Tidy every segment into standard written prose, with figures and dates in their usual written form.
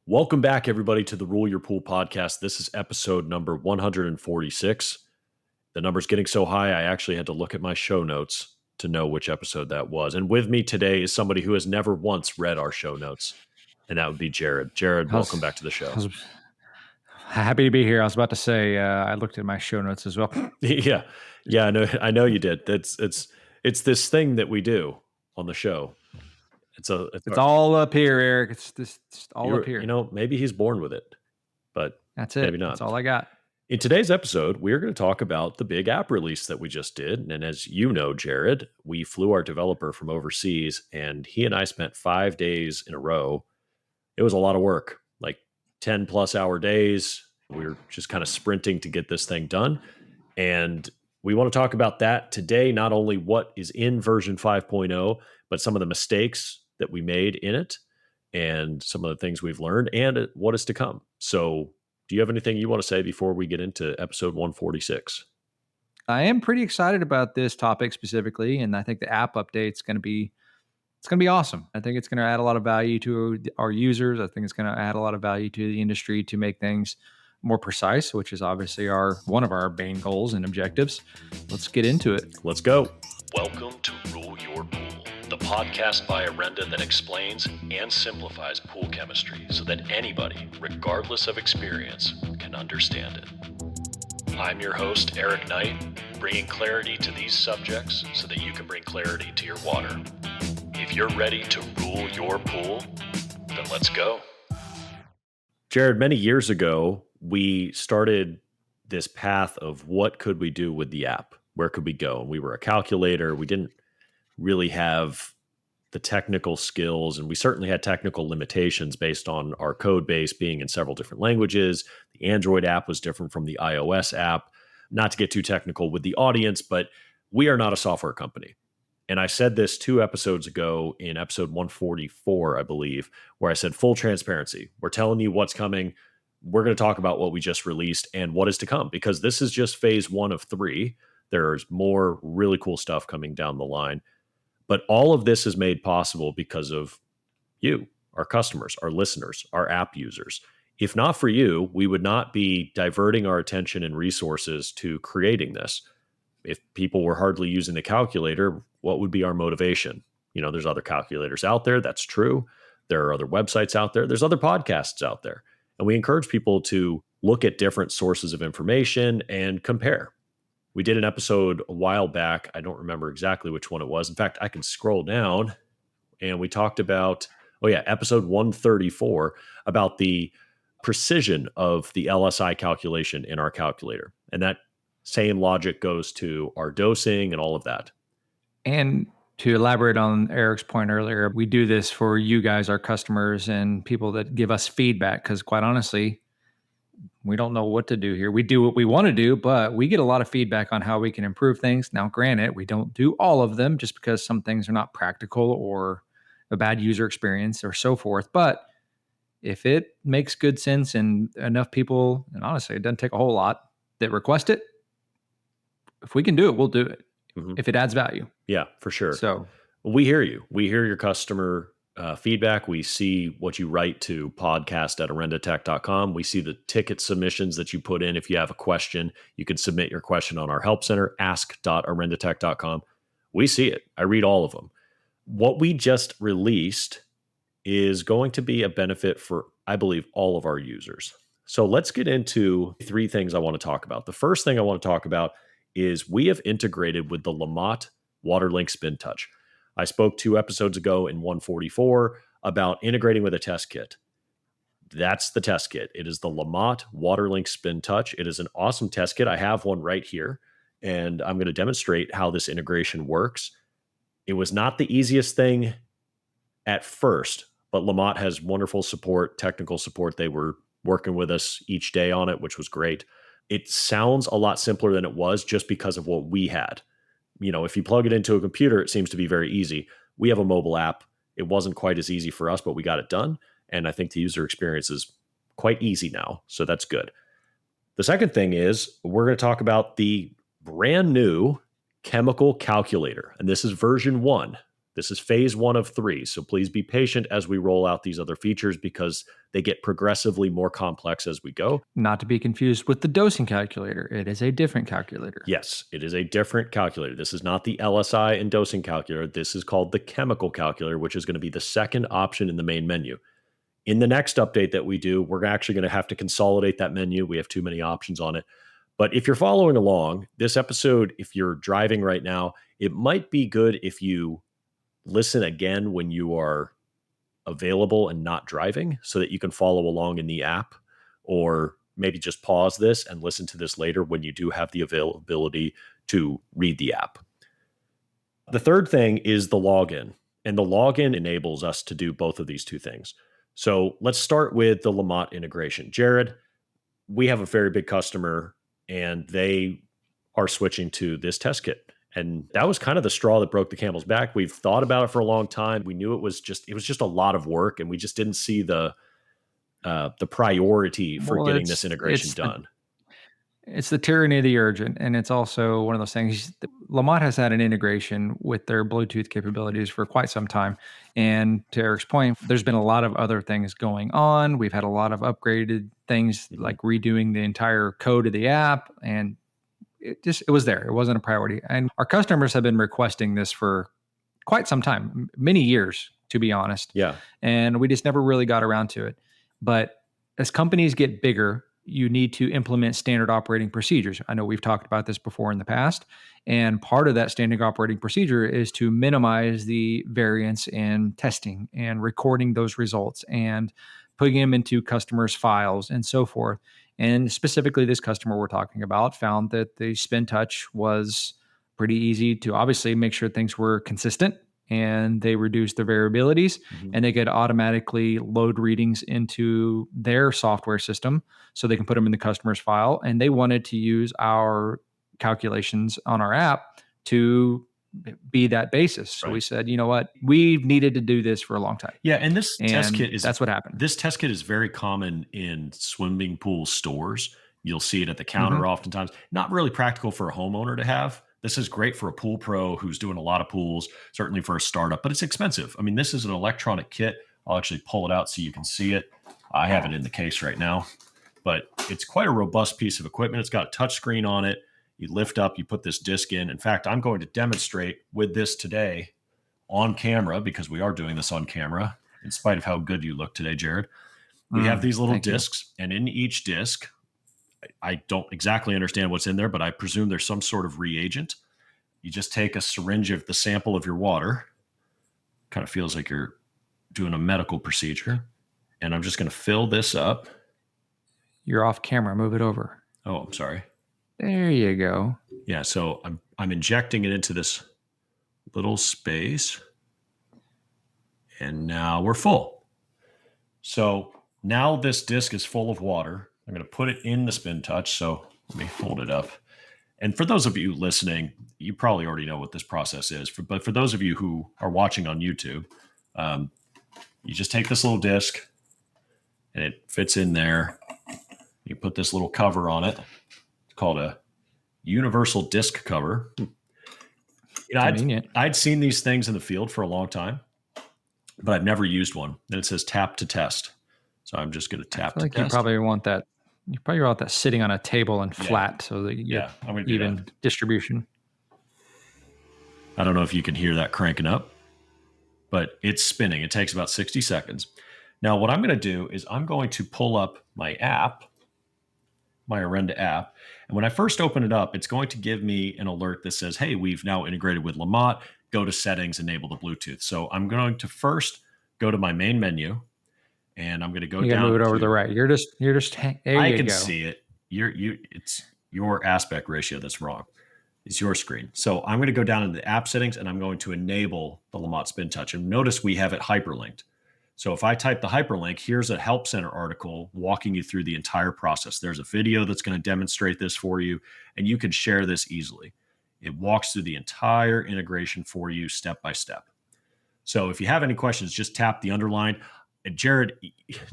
Welcome back, everybody, to the Rule Your Pool podcast. This is episode number 146. The number's getting so high, I actually had to look at my show notes to know which episode that was. And with me today is somebody who has never once read our show notes, and that would be Jared. Jared, welcome back to the show. Happy to be here. I was about to say, I looked at my show notes as well. Yeah, I know you did. It's this thing that we do on the show. It's all up here, Eric. It's just all up here. You know, maybe he's born with it, but that's it. Maybe not. That's all I got. In today's episode, we're going to talk about the big app release that we just did. And as you know, Jared, we flew our developer from overseas, and he and I spent 5 days in a row. It was a lot of work, like 10 plus hour days. We were just kind of sprinting to get this thing done. And we want to talk about that today, not only what is in version 5.0, but some of the mistakes that we made in it and some of the things we've learned and what is to come. So do you have anything you want to say before we get into episode 146? I am pretty excited about this topic specifically, and I think the app update's going to be awesome. I think it's going to add a lot of value to our users. I think it's going to add a lot of value to the industry to make things more precise, which is obviously one of our main goals and objectives. Let's get into it. Let's go. Welcome to Rule Your Pool, the podcast by Orenda that explains and simplifies pool chemistry so that anybody, regardless of experience, can understand it. I'm your host, Eric Knight, bringing clarity to these subjects so that you can bring clarity to your water. If you're ready to rule your pool, then let's go. Jared, many years ago, we started this path of what could we do with the app? Where could we go? And we were a calculator. We didn't really have the technical skills, and we certainly had technical limitations based on our code base being in several different languages. The Android app was different from the iOS app. Not to get too technical with the audience, but we are not a software company. And I said this 2 episodes ago in episode 144, I believe, where I said full transparency. We're telling you what's coming. We're going to talk about what we just released and what is to come, because this is just phase 1 of 3. There's more really cool stuff coming down the line. But all of this is made possible because of you, our customers, our listeners, our app users. If not for you, we would not be diverting our attention and resources to creating this. If people were hardly using the calculator, what would be our motivation? You know, there's other calculators out there. That's true. There are other websites out there. There's other podcasts out there. And we encourage people to look at different sources of information and compare. We did an episode a while back. I don't remember exactly which one it was. In fact, I can scroll down, and we talked about, episode 134, about the precision of the LSI calculation in our calculator. And that same logic goes to our dosing and all of that. And to elaborate on Eric's point earlier, we do this for you guys, our customers, and people that give us feedback, because quite honestly, we don't know what to do here. We do what we want to do, but we get a lot of feedback on how we can improve things. Now, granted, we don't do all of them just because some things are not practical or a bad user experience or so forth. But if it makes good sense and enough people, and honestly, it doesn't take a whole lot, that request it, if we can do it, we'll do it. Mm-hmm. If it adds value. Yeah, for sure. So we hear you. We hear your customer feedback. We see what you write to podcast@orendatech.com. We see the ticket submissions that you put in. If you have a question, you can submit your question on our help center, ask.orendatech.com. We see it. I read all of them. What we just released is going to be a benefit for, I believe, all of our users. So let's get into 3 things I want to talk about. The first thing I want to talk about is we have integrated with the LaMotte SpinTouch. I spoke 2 episodes ago in 144 about integrating with a test kit. That's the test kit. It is the LaMotte SpinTouch. It is an awesome test kit. I have one right here, and I'm going to demonstrate how this integration works. It was not the easiest thing at first, but LaMotte has wonderful support, technical support. They were working with us each day on it, which was great. It sounds a lot simpler than it was just because of what we had. You know, if you plug it into a computer, it seems to be very easy. We have a mobile app. It wasn't quite as easy for us, but we got it done. And I think the user experience is quite easy now. So that's good. The second thing is we're going to talk about the brand new chemical calculator. And this is version 1. This is phase 1 of 3. So please be patient as we roll out these other features because they get progressively more complex as we go. Not to be confused with the dosing calculator. It is a different calculator. Yes, it is a different calculator. This is not the LSI and dosing calculator. This is called the chemical calculator, which is going to be the second option in the main menu. In the next update that we do, we're actually going to have to consolidate that menu. We have too many options on it. But if you're following along, this episode, if you're driving right now, it might be good if you listen again when you are available and not driving so that you can follow along in the app, or maybe just pause this and listen to this later when you do have the availability to read the app. The third thing is the login, and the login enables us to do both of these two things. So let's start with the LaMotte integration. Jared, we have a very big customer and they are switching to this test kit. And that was kind of the straw that broke the camel's back. We've thought about it for a long time. We knew it was just a lot of work, and we just didn't see the priority for getting this integration done. It's the tyranny of the urgent, and it's also one of those things. LaMotte has had an integration with their Bluetooth capabilities for quite some time. And to Eric's point, there's been a lot of other things going on. We've had a lot of upgraded things like redoing the entire code of the app, and it was there. It wasn't a priority. And our customers have been requesting this for quite some time, many years, to be honest. Yeah. And we just never really got around to it. But as companies get bigger, you need to implement standard operating procedures. I know we've talked about this before in the past. And part of that standard operating procedure is to minimize the variance in testing and recording those results and putting them into customers' files and so forth. And specifically, this customer we're talking about found that the SpinTouch was pretty easy to obviously make sure things were consistent, and they reduced their variabilities, and they could automatically load readings into their software system so they can put them in the customer's file. And they wanted to use our calculations on our app to be that basis. So we said, you know what, we've needed to do this for a long time. Yeah. And this test kit that's what happened. This test kit is very common in swimming pool stores. You'll see it at the counter oftentimes. Not really practical for a homeowner to have. This is great for a pool pro who's doing a lot of pools, certainly for a startup, but it's expensive. I mean, this is an electronic kit. I'll actually pull it out so you can see it. I have it in the case right now, but it's quite a robust piece of equipment. It's got a touch screen on it. You lift up, you put this disc in. In fact, I'm going to demonstrate with this today on camera because we are doing this on camera, in spite of how good you look today, Jared. We have these little discs, and in each disc, I don't exactly understand what's in there, but I presume there's some sort of reagent. You just take a syringe of the sample of your water. Kind of feels like you're doing a medical procedure. And I'm just going to fill this up. You're off camera. Move it over. Oh, I'm sorry. There you go. Yeah, so I'm injecting it into this little space. And now we're full. So now this disc is full of water. I'm going to put it in the SpinTouch. So let me hold it up. And for those of you listening, you probably already know what this process is. But for those of you who are watching on YouTube, you just take this little disc and it fits in there. You put this little cover on it. It's called a universal disc cover. You know, I'd seen these things in the field for a long time, but I've never used one. And it says tap to test. So I'm just going to tap to test. You probably want that. You probably want that sitting on a table and flat so that you get even distribution. I don't know if you can hear that cranking up, but it's spinning. It takes about 60 seconds. Now, what I'm going to do is I'm going to pull up my app, my Orenda app. And when I first open it up, it's going to give me an alert that says, hey, we've now integrated with LaMotte. Go to settings, enable the Bluetooth. So I'm going to first go to my main menu. And I'm going to go down. You move it over to the right. You're just. There I you can go. see it. It's your aspect ratio that's wrong. It's your screen. So I'm going to go down into the app settings and I'm going to enable the LaMotte SpinTouch. And notice we have it hyperlinked. So if I type the hyperlink, here's a Help Center article walking you through the entire process. There's a video that's going to demonstrate this for you, and you can share this easily. It walks through the entire integration for you step by step. So if you have any questions, just tap the underline. Jared,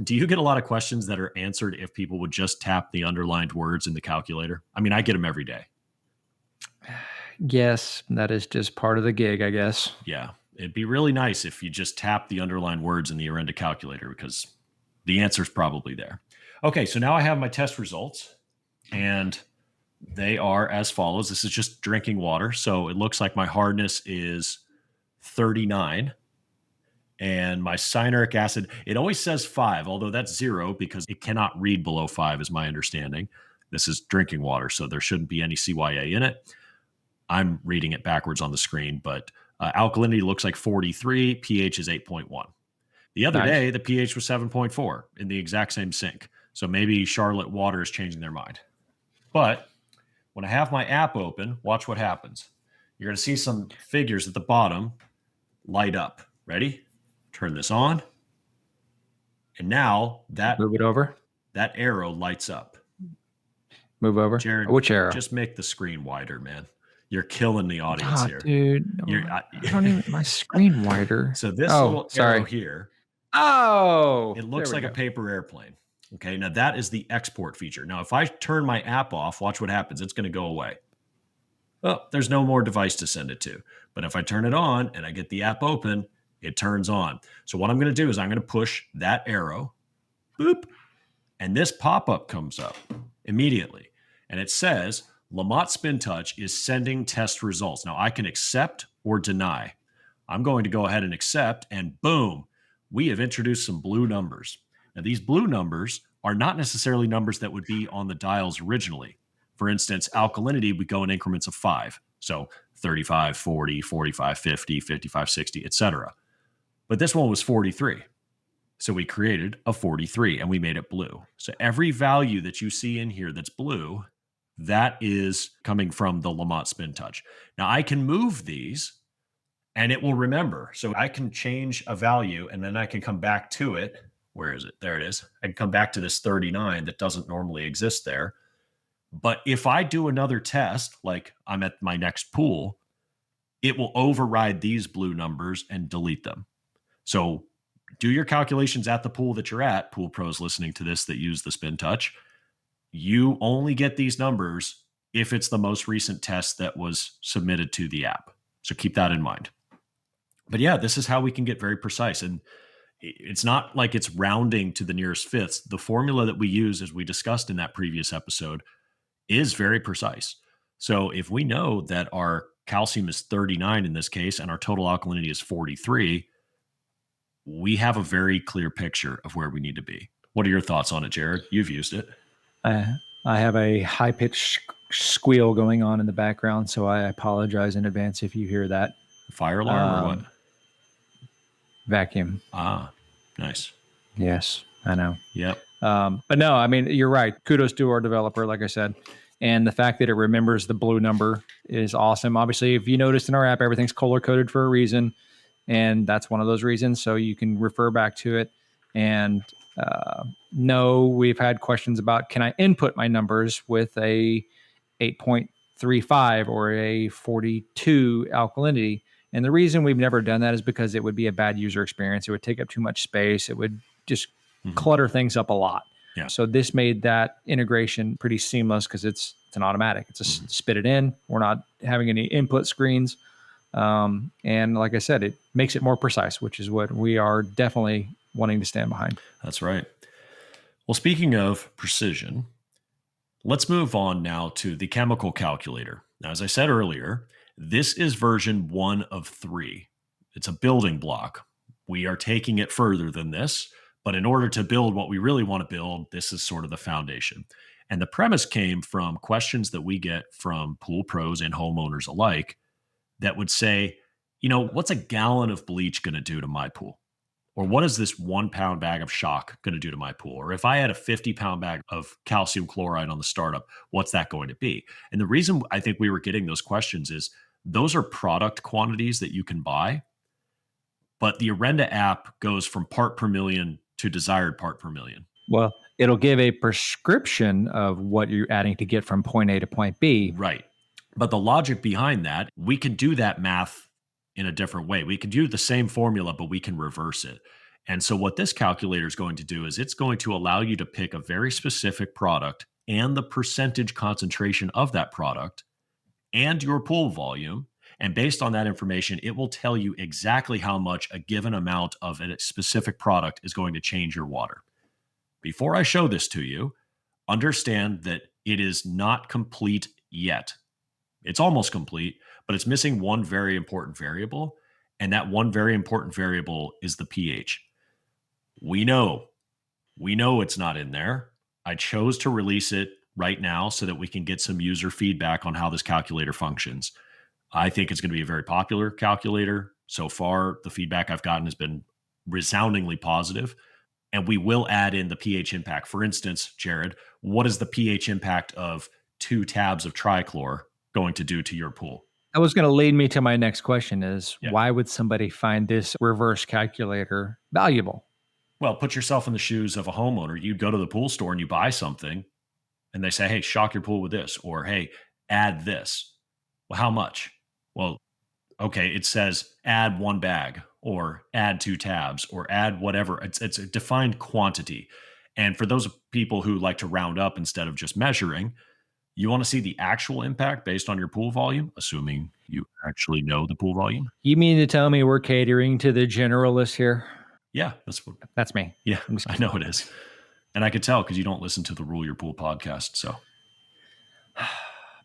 do you get a lot of questions that are answered if people would just tap the underlined words in the calculator? I mean, I get them every day. Yes, that is just part of the gig, I guess. Yeah. It'd be really nice if you just tap the underlined words in the Orenda calculator, because the answer is probably there. Okay, so now I have my test results, and they are as follows. This is just drinking water. So it looks like my hardness is 39. And my cyanuric acid, it always says 5, although that's 0 because it cannot read below 5 is my understanding. This is drinking water, so there shouldn't be any CYA in it. I'm reading it backwards on the screen, but alkalinity looks like 43, pH is 8.1. The other day, the pH was 7.4 in the exact same sink. So maybe Charlotte Water is changing their mind. But when I have my app open, watch what happens. You're going to see some figures at the bottom light up. Ready? Turn this on. And now move it over. That arrow lights up. Move over. Jared, which arrow? Just make the screen wider, man. You're killing the audience here. Dude. I don't even my screen wider. So this little arrow here. Oh. It looks like a paper airplane. Okay, now that is the export feature. Now, if I turn my app off, watch what happens. It's going to go away. Well, there's no more device to send it to. But if I turn it on and I get the app open, it turns on. So what I'm going to do is I'm going to push that arrow, boop, and this pop-up comes up immediately. And it says, LaMotte SpinTouch is sending test results. Now, I can accept or deny. I'm going to go ahead and accept, and boom, we have introduced some blue numbers. Now, these blue numbers are not necessarily numbers that would be on the dials originally. For instance, alkalinity would go in increments of 5. So 35, 40, 45, 50, 55, 60, etc. But this one was 43. So we created a 43 and we made it blue. So every value that you see in here that's blue, that is coming from the LaMotte SpinTouch. Now I can move these and it will remember. So I can change a value and then I can come back to it. Where is it? There it is. I can come back to this 39 that doesn't normally exist there. But if I do another test, like I'm at my next pool, it will override these blue numbers and delete them. So do your calculations at the pool that you're at, pool pros listening to this that use the SpinTouch. You only get these numbers if it's the most recent test that was submitted to the app. So keep that in mind. But yeah, this is how we can get very precise. And it's not like it's rounding to the nearest fifths. The formula that we use, as we discussed in that previous episode, is very precise. So if we know that our calcium is 39 in this case and our total alkalinity is 43, we have a very clear picture of where we need to be. What are your thoughts on it, Jared? You've used it. I have a high-pitched squeal going on in the background, so I apologize in advance if you hear that. Fire alarm or what? Vacuum. Ah, nice. Yes, I know. Yep. But no, I mean, you're right. Kudos to our developer, like I said. And the fact that it remembers the blue number is awesome. Obviously, if you noticed in our app, everything's color-coded for a reason. And that's one of those reasons. So you can refer back to it. And no, we've had questions about, can I input my numbers with a 8.35 or a 42 alkalinity? And the reason we've never done that is because it would be a bad user experience. It would take up too much space. It would just clutter things up a lot. Yeah. So this made that integration pretty seamless because it's an automatic. It's a spit it in. We're not having any input screens. And like I said, it makes it more precise, which is what we are definitely wanting to stand behind. That's right. Well, speaking of precision, let's move on now to the chemical calculator. Now, as I said earlier, this is version 1 of 3. It's a building block. We are taking it further than this, but in order to build what we really want to build, this is sort of the foundation. And the premise came from questions that we get from pool pros and homeowners alike that would say, what's a gallon of bleach going to do to my pool? Or what is this 1 pound bag of shock going to do to my pool? Or if I had a 50-pound bag of calcium chloride on the startup, what's that going to be? And the reason I think we were getting those questions is those are product quantities that you can buy, but the Orenda app goes from part per million to desired part per million. Well, it'll give a prescription of what you're adding to get from point A to point B. Right. But the logic behind that, we can do that math in a different way. We can do the same formula, but we can reverse it. And so what this calculator is going to do is it's going to allow you to pick a very specific product and the percentage concentration of that product and your pool volume. And based on that information, it will tell you exactly how much a given amount of a specific product is going to change your water. Before I show this to you, understand that it is not complete yet. It's almost complete, but it's missing one very important variable. And that one very important variable is the pH. We know it's not in there. I chose to release it right now so that we can get some user feedback on how this calculator functions. I think it's going to be a very popular calculator. So far, the feedback I've gotten has been resoundingly positive. And we will add in the pH impact. For instance, Jared, what is the pH impact of 2 tabs of trichlor going to do to your pool? That was going to lead me to my next question is, why would somebody find this reverse calculator valuable? Well, put yourself in the shoes of a homeowner. You go to the pool store and you buy something and they say, hey, shock your pool with this, or hey, add this. Well, how much? Well, okay, it says add 1 bag or add 2 tabs or add whatever. It's a defined quantity. And for those people who like to round up instead of just measuring, you want to see the actual impact based on your pool volume, assuming you actually know the pool volume. You mean to tell me we're catering to the generalist here? Yeah, that's me. Yeah, I know it is. And I could tell because you don't listen to the Rule Your Pool podcast. So,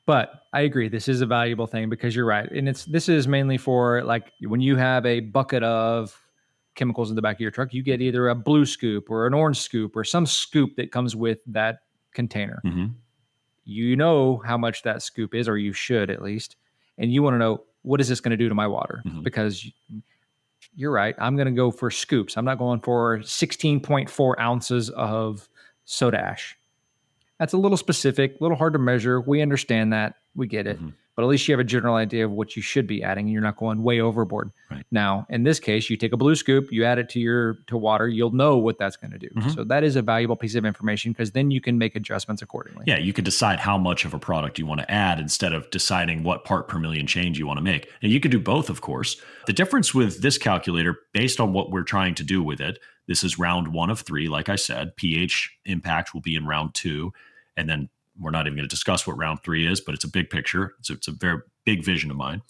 but I agree. This is a valuable thing because you're right. And this is mainly for like when you have a bucket of chemicals in the back of your truck, you get either a blue scoop or an orange scoop or some scoop that comes with that container. Mm-hmm. You know how much that scoop is, or you should at least. And you want to know, what is this going to do to my water? Mm-hmm. Because you're right. I'm going to go for scoops. I'm not going for 16.4 ounces of soda ash. That's a little specific, a little hard to measure. We understand that. We get it. Mm-hmm. But at least you have a general idea of what you should be adding, and you're not going way overboard. Right. Now, in this case, you take a blue scoop, you add it to water, you'll know what that's going to do. Mm-hmm. So that is a valuable piece of information because then you can make adjustments accordingly. Yeah, you can decide how much of a product you want to add instead of deciding what part per million change you want to make. And you can do both, of course. The difference with this calculator, based on what we're trying to do with it, this is round 1 of 3, like I said. pH impact will be in round 2. And then we're not even going to discuss what round 3 is, but it's a big picture. It's a very big vision of mine.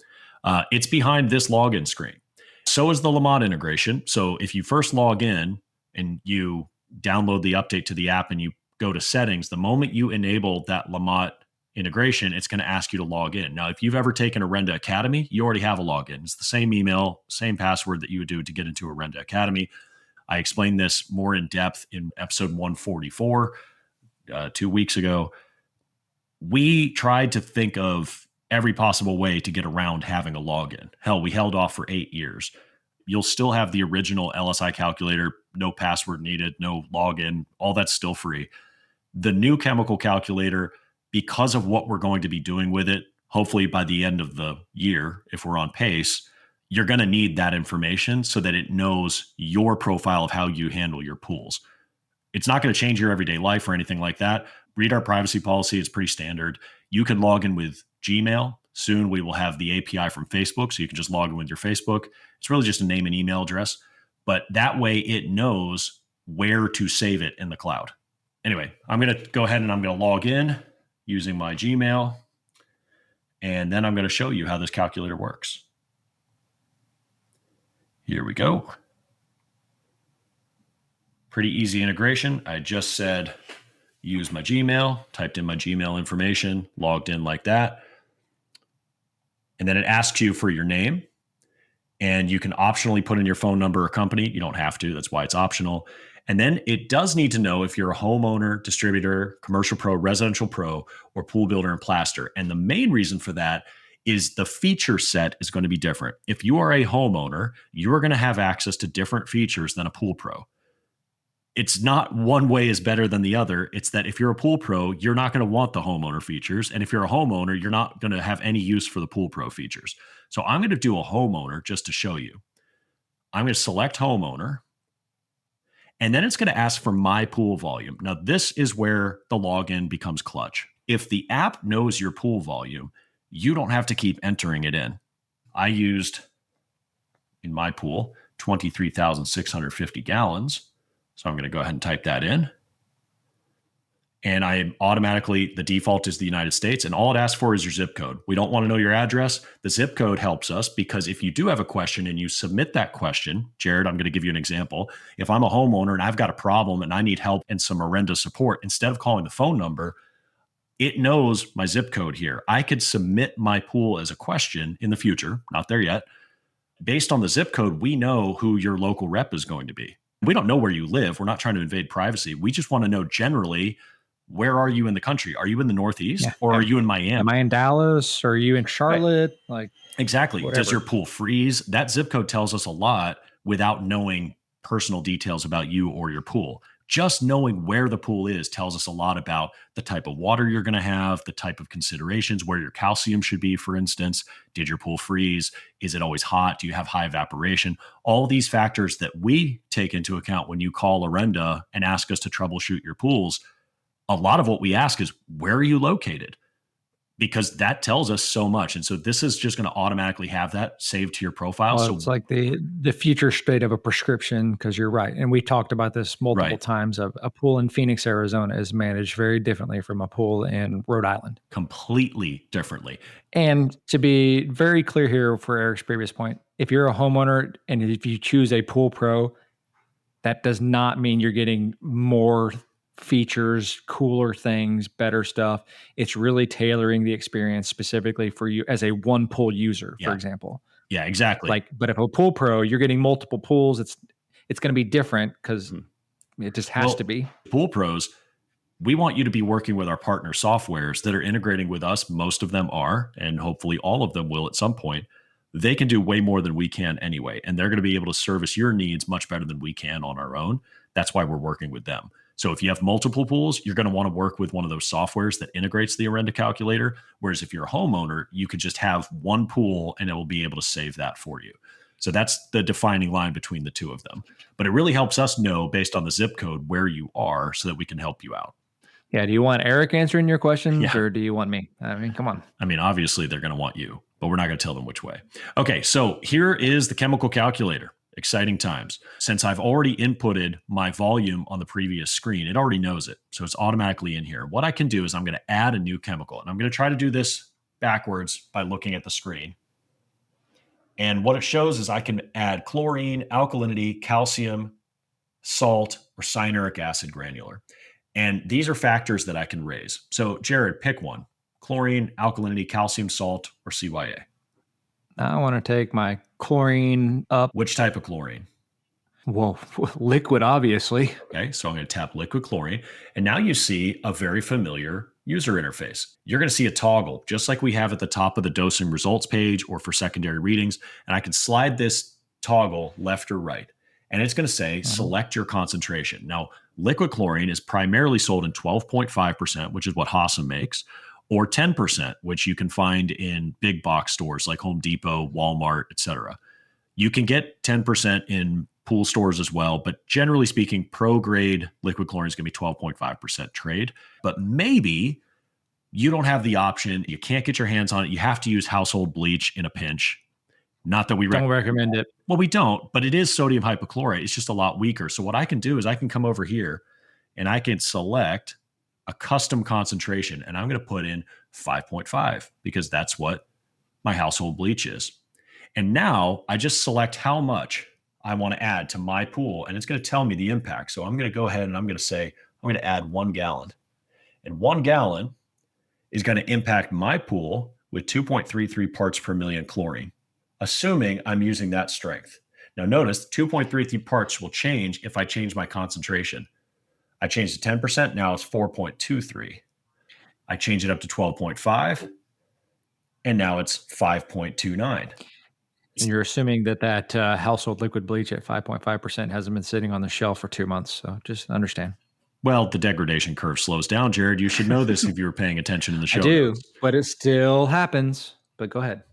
It's behind this login screen. So is the LaMotte integration. So if you first log in and you download the update to the app and you go to settings, the moment you enable that LaMotte integration, it's going to ask you to log in. Now, if you've ever taken Orenda Academy, you already have a login. It's the same email, same password that you would do to get into Orenda Academy. I explained this more in depth in episode 144 2 weeks ago. We tried to think of every possible way to get around having a login. Hell, we held off for 8 years. You'll still have the original LSI calculator, no password needed, no login, all that's still free. The new chemical calculator, because of what we're going to be doing with it, hopefully by the end of the year, if we're on pace, you're going to need that information so that it knows your profile of how you handle your pools. It's not going to change your everyday life or anything like that. Read our privacy policy. It's pretty standard. You can log in with Gmail. Soon we will have the API from Facebook, so you can just log in with your Facebook. It's really just a name and email address, but that way it knows where to save it in the cloud. Anyway, I'm going to go ahead and I'm going to log in using my Gmail, and then I'm going to show you how this calculator works. Here we go. Pretty easy integration. I just said use my Gmail, typed in my Gmail information, logged in like that. And then it asks you for your name. And you can optionally put in your phone number or company. You don't have to. That's why it's optional. And then it does need to know if you're a homeowner, distributor, commercial pro, residential pro, or pool builder and plaster. And the main reason for that is the feature set is going to be different. If you are a homeowner, you are going to have access to different features than a pool pro. It's not one way is better than the other. It's that if you're a pool pro, you're not going to want the homeowner features. And if you're a homeowner, you're not going to have any use for the pool pro features. So I'm going to do a homeowner just to show you. I'm going to select homeowner. And then it's going to ask for my pool volume. Now, this is where the login becomes clutch. If the app knows your pool volume, you don't have to keep entering it in. I used, in my pool, 23,650 gallons. So I'm going to go ahead and type that in. And the default is the United States, and all it asks for is your zip code. We don't want to know your address. The zip code helps us because if you do have a question and you submit that question, Jared, I'm going to give you an example. If I'm a homeowner and I've got a problem and I need help and some Orenda support, instead of calling the phone number, it knows my zip code here. I could submit my pool as a question in the future, not there yet. Based on the zip code, we know who your local rep is going to be. We don't know where you live. We're not trying to invade privacy. We just want to know generally, where are you in the country? Are you in the Northeast or are you in Miami? Am I in Dallas? Or are you in Charlotte? Like exactly. Whatever. Does your pool freeze? That zip code tells us a lot without knowing personal details about you or your pool. Just knowing where the pool is tells us a lot about the type of water you're going to have, the type of considerations, where your calcium should be, for instance. Did your pool freeze? Is it always hot? Do you have high evaporation? All these factors that we take into account when you call Orenda and ask us to troubleshoot your pools. A lot of what we ask is, where are you located? Because that tells us so much. And so this is just going to automatically have that saved to your profile. Well, so it's like the future state of a prescription, because you're right. And we talked about this multiple times. A pool in Phoenix, Arizona is managed very differently from a pool in Rhode Island. Completely differently. And to be very clear here for Eric's previous point, if you're a homeowner and if you choose a pool pro, that does not mean you're getting more features, cooler things, better stuff. It's really tailoring the experience specifically for you as a one pool user, for example. Yeah, exactly. But if a pool pro, you're getting multiple pools, it's going to be different because it just has to be. Pool pros, we want you to be working with our partner softwares that are integrating with us. Most of them are, and hopefully all of them will at some point. They can do way more than we can anyway, and they're going to be able to service your needs much better than we can on our own. That's why we're working with them. So if you have multiple pools, you're going to want to work with one of those softwares that integrates the Orenda calculator. Whereas if you're a homeowner, you could just have one pool and it will be able to save that for you. So that's the defining line between the two of them. But it really helps us know based on the zip code where you are so that we can help you out. Yeah. Do you want Eric answering your questions or do you want me? I mean, come on. I mean, obviously they're going to want you, but we're not going to tell them which way. Okay. So here is the chemical calculator. Exciting times. Since I've already inputted my volume on the previous screen, it already knows it. So it's automatically in here. What I can do is I'm going to add a new chemical, and I'm going to try to do this backwards by looking at the screen. And what it shows is I can add chlorine, alkalinity, calcium, salt, or cyanuric acid granular. And these are factors that I can raise. So Jared, pick one: chlorine, alkalinity, calcium, salt, or CYA. I want to take my chlorine up. Which type of chlorine? Well, liquid, obviously. Okay, so I'm going to tap liquid chlorine. And now you see a very familiar user interface. You're going to see a toggle, just like we have at the top of the dosing results page or for secondary readings. And I can slide this toggle left or right. And it's going to say, select your concentration. Now, liquid chlorine is primarily sold in 12.5%, which is what Hossam makes, or 10%, which you can find in big box stores like Home Depot, Walmart, etc. You can get 10% in pool stores as well, but generally speaking, pro grade liquid chlorine is going to be 12.5% trade. But maybe you don't have the option, you can't get your hands on it, you have to use household bleach in a pinch. Not that we don't recommend it. Well, we don't, but it is sodium hypochlorite. It's just a lot weaker. So what I can do is I can come over here and I can select a custom concentration, and I'm going to put in 5.5 because that's what my household bleach is. And now I just select how much I want to add to my pool, and it's going to tell me the impact. So I'm going to go ahead and I'm going to say, I'm going to add 1 gallon. And 1 gallon is going to impact my pool with 2.33 parts per million chlorine, assuming I'm using that strength. Now notice 2.33 parts will change if I change my concentration. I changed to 10%. Now it's 4.23. I change it up to 12.5. And now it's 5.29. And you're assuming that household liquid bleach at 5.5% hasn't been sitting on the shelf for 2 months. So just understand. Well, the degradation curve slows down, Jared. You should know this if you were paying attention in the show. I do, but it still happens. But go ahead.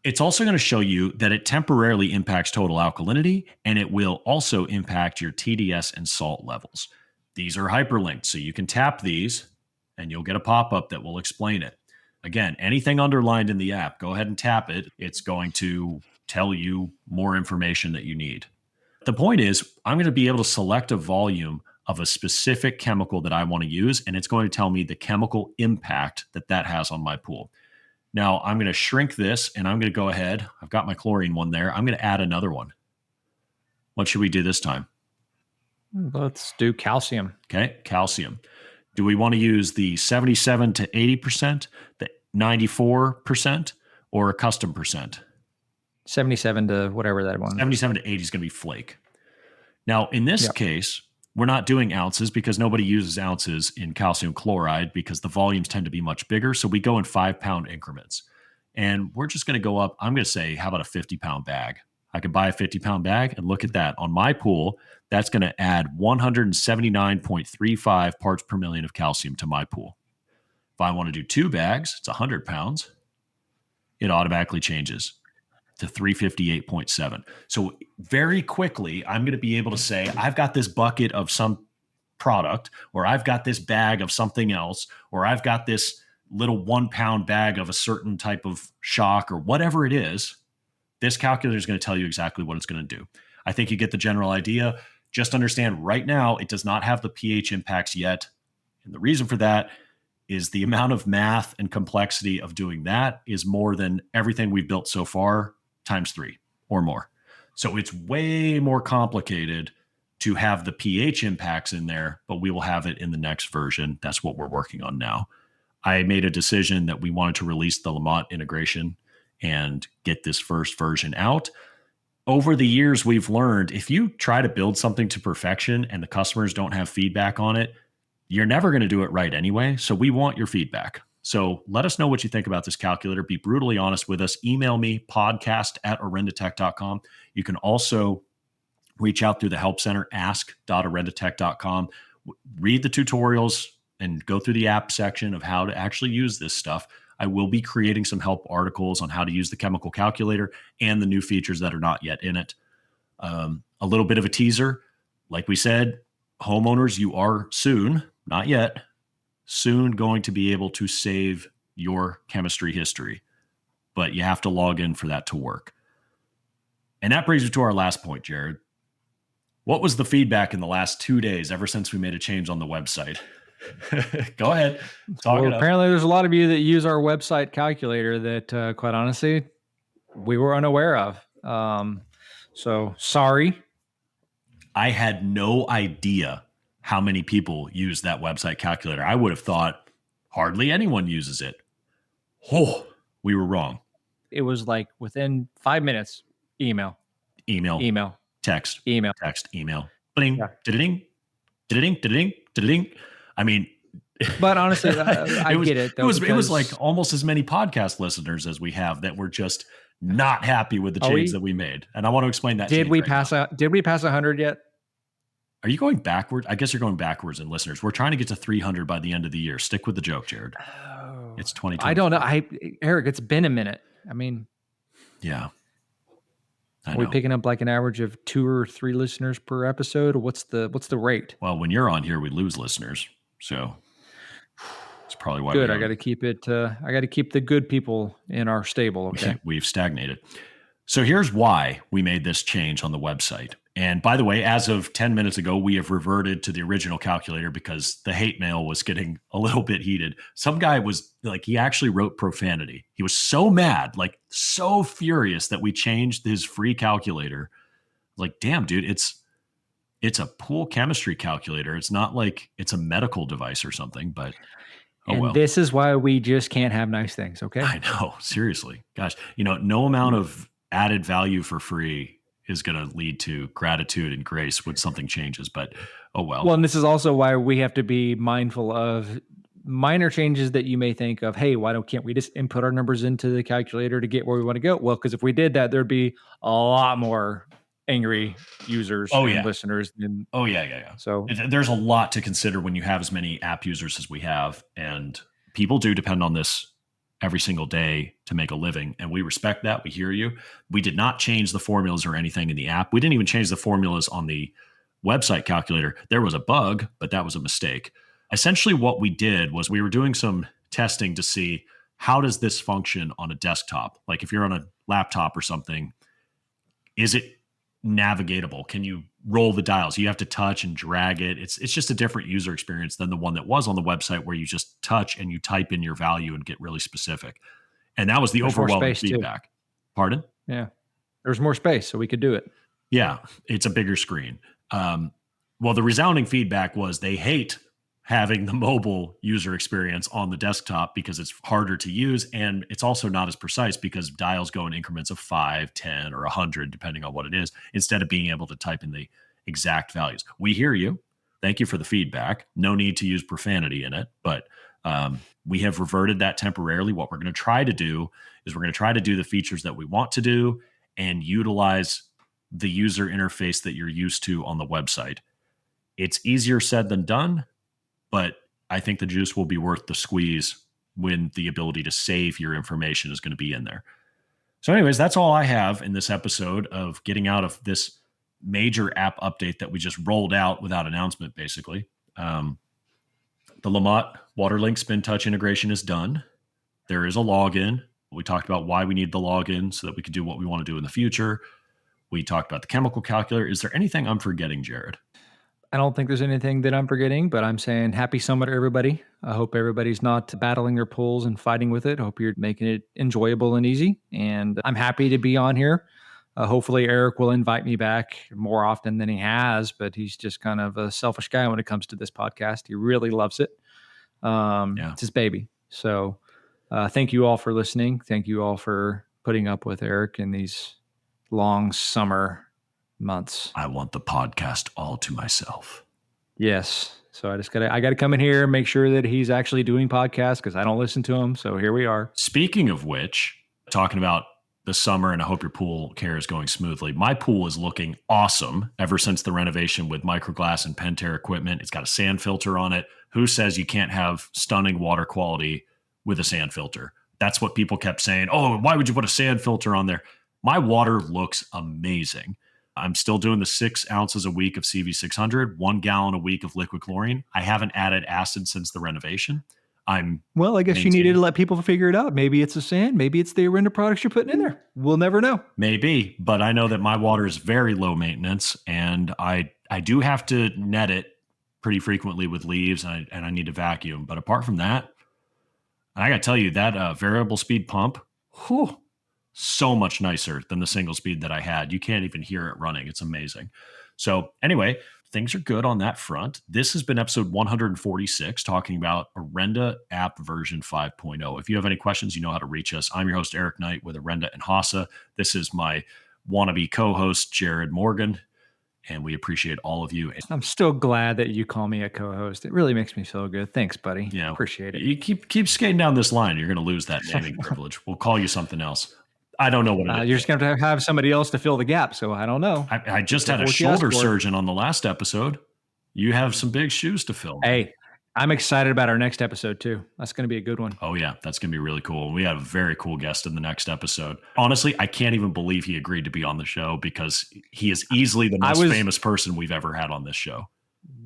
It's also going to show you that it temporarily impacts total alkalinity, and it will also impact your TDS and salt levels. These are hyperlinked, so you can tap these and you'll get a pop-up that will explain it. Again, anything underlined in the app, go ahead and tap it. It's going to tell you more information that you need. The point is, I'm going to be able to select a volume of a specific chemical that I want to use, and it's going to tell me the chemical impact that that has on my pool. Now, I'm going to shrink this, and I'm going to go ahead. I've got my chlorine one there. I'm going to add another one. What should we do this time? Let's do calcium. Okay, calcium. Do we want to use the 77 to 80%, the 94%, or a custom percent? 77 to whatever that one. 77 to 80 is going to be flake. Now, in this case, we're not doing ounces because nobody uses ounces in calcium chloride because the volumes tend to be much bigger. So we go in 5-pound increments. And we're just going to go up. I'm going to say, how about a 50-pound bag? I could buy a 50-pound bag, and look at that. On my pool, that's going to add 179.35 parts per million of calcium to my pool. If I want to do 2 bags, it's 100 pounds. It automatically changes to 358.7. So very quickly, I'm going to be able to say, I've got this bucket of some product, or I've got this bag of something else, or I've got this little 1-pound bag of a certain type of shock, or whatever it is. This calculator is going to tell you exactly what it's going to do. I think you get the general idea. Just understand right now, it does not have the pH impacts yet. And the reason for that is the amount of math and complexity of doing that is more than everything we've built so far times 3 or more. So it's way more complicated to have the pH impacts in there, but we will have it in the next version. That's what we're working on now. I made a decision that we wanted to release the Lamont integration and get this first version out. Over the years, we've learned if you try to build something to perfection and the customers don't have feedback on it, you're never going to do it right anyway. So we want your feedback. So let us know what you think about this calculator. Be brutally honest with us. Email me, podcast@orendatech.com. You can also reach out through the help center, ask.orendatech.com. Read the tutorials and go through the app section of how to actually use this stuff. I will be creating some help articles on how to use the chemical calculator and the new features that are not yet in it. A little bit of a teaser. Like we said, homeowners, you are soon, not yet, soon going to be able to save your chemistry history, but you have to log in for that to work. And that brings me to our last point, Jared. What was the feedback in the last 2 days ever since we made a change on the website? Go ahead. Talk it up. Apparently, there's a lot of you that use our website calculator that, quite honestly, we were unaware of. So sorry. I had no idea how many people use that website calculator. I would have thought hardly anyone uses it. Oh, we were wrong. It was like within 5 minutes, email, text, email. Bling, Yeah. da-da-ding, da-da-ding, da-da-ding, da-da-ding. I mean, but honestly, I get it. Though, it was like almost as many podcast listeners as we have that were just not happy with the change that we made. And I want to explain that. Did we pass 100 yet? Are you going backwards? I guess you're going backwards in listeners. We're trying to get to 300 by the end of the year. Stick with the joke, Jared. Oh, it's 2020. I don't know. Eric, it's been a minute. I mean, yeah. Are we picking up like an average of 2 or 3 listeners per episode? What's the rate? Well, when you're on here, we lose listeners. So it's probably why. Good. I got to keep it. I got to keep the good people in our stable. Okay. We've stagnated. So here's why we made this change on the website. And by the way, as of 10 minutes ago, we have reverted to the original calculator because the hate mail was getting a little bit heated. Some guy was like, he actually wrote profanity. He was so mad, like so furious that we changed his free calculator. Like, damn, dude, it's a pool chemistry calculator. It's not like it's a medical device or something, but This is why we just can't have nice things. Okay. I know. Seriously. Gosh, no amount of added value for free is going to lead to gratitude and grace when something changes, but oh well. Well, and this is also why we have to be mindful of minor changes that you may think of. Hey, can't we just input our numbers into the calculator to get where we want to go? Well, because if we did that, there'd be a lot more angry users and listeners. So there's a lot to consider when you have as many app users as we have, and people do depend on this every single day to make a living. And we respect that. We hear you. We did not change the formulas or anything in the app. We didn't even change the formulas on the website calculator. There was a bug, but that was a mistake. Essentially what we did was we were doing some testing to see how does this function on a desktop? Like if you're on a laptop or something, is it navigatable? Can you roll the dials? You have to touch and drag it. It's just a different user experience than the one that was on the website where you just touch and you type in your value and get really specific. And that was the overwhelming feedback. Too. Pardon? Yeah. There's more space, so we could do it. Yeah. It's a bigger screen. Well, the resounding feedback was they hate having the mobile user experience on the desktop because it's harder to use. And it's also not as precise because dials go in increments of 5, 10, or 100, depending on what it is, instead of being able to type in the exact values. We hear you. Thank you for the feedback. No need to use profanity in it, but we have reverted that temporarily. What we're going to try to do is we're going to try to do the features that we want to do and utilize the user interface that you're used to on the website. It's easier said than done, but I think the juice will be worth the squeeze when the ability to save your information is going to be in there. So anyways, that's all I have in this episode of getting out of this major app update that we just rolled out without announcement, basically. The LaMotte WaterLink SpinTouch integration is done. There is a login. We talked about why we need the login so that we can do what we want to do in the future. We talked about the chemical calculator. Is there anything I'm forgetting, Jared? I don't think there's anything that I'm forgetting, but I'm saying happy summer to everybody. I hope everybody's not battling their pools and fighting with it. I hope you're making it enjoyable and easy. And I'm happy to be on here. Hopefully Eric will invite me back more often than he has, but he's just kind of a selfish guy when it comes to this podcast. He really loves it. It's his baby. So thank you all for listening. Thank you all for putting up with Eric in these long summer months. I want the podcast all to myself. Yes. So I gotta come in here and make sure that he's actually doing podcasts because I don't listen to him. So here we are. Speaking of which, talking about the summer, and I hope your pool care is going smoothly. My pool is looking awesome ever since the renovation with microglass and Pentair equipment. It's got a sand filter on it. Who says you can't have stunning water quality with a sand filter? That's what people kept saying. Oh, why would you put a sand filter on there? My water looks amazing. I'm still doing the 6 ounces a week of CV600, 1 gallon a week of liquid chlorine. I haven't added acid since the renovation. I guess you needed to let people figure it out. Maybe it's the sand. Maybe it's the Orenda products you're putting in there. We'll never know. Maybe, but I know that my water is very low maintenance, and I do have to net it pretty frequently with leaves, and I need to vacuum. But apart from that, I got to tell you, that variable speed pump, so much nicer than the single speed that I had. You can't even hear it running. It's amazing. So anyway, things are good on that front. This has been episode 146, talking about Orenda App version 5.0. If you have any questions, you know how to reach us. I'm your host, Eric Knight with Orenda and Hassa. This is my wannabe co-host, Jared Morgan, and we appreciate all of you. I'm still glad that you call me a co-host. It really makes me feel good. Thanks, buddy. Yeah, appreciate it. You keep skating down this line. You're going to lose that naming privilege. We'll call you something else. I don't know what it is. You're just going to have somebody else to fill the gap, so I don't know. I just had a shoulder surgeon on the last episode. You have some big shoes to fill. Hey, I'm excited about our next episode, too. That's going to be a good one. Oh, yeah. That's going to be really cool. We have a very cool guest in the next episode. Honestly, I can't even believe he agreed to be on the show because he is easily the most famous person we've ever had on this show.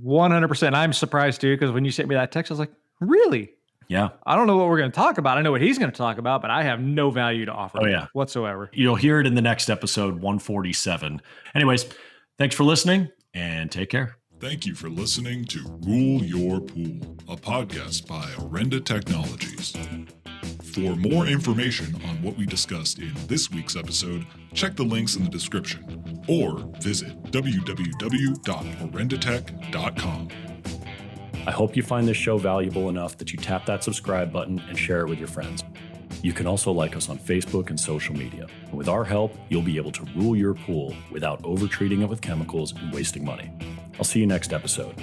100%. I'm surprised, too, because when you sent me that text, I was like, really? Yeah. I don't know what we're going to talk about. I know what he's going to talk about, but I have no value to offer whatsoever. You'll hear it in the next episode, 147. Anyways, thanks for listening and take care. Thank you for listening to Rule Your Pool, a podcast by Orenda Technologies. For more information on what we discussed in this week's episode, check the links in the description or visit www.orendatech.com. I hope you find this show valuable enough that you tap that subscribe button and share it with your friends. You can also like us on Facebook and social media. And with our help, you'll be able to rule your pool without over-treating it with chemicals and wasting money. I'll see you next episode.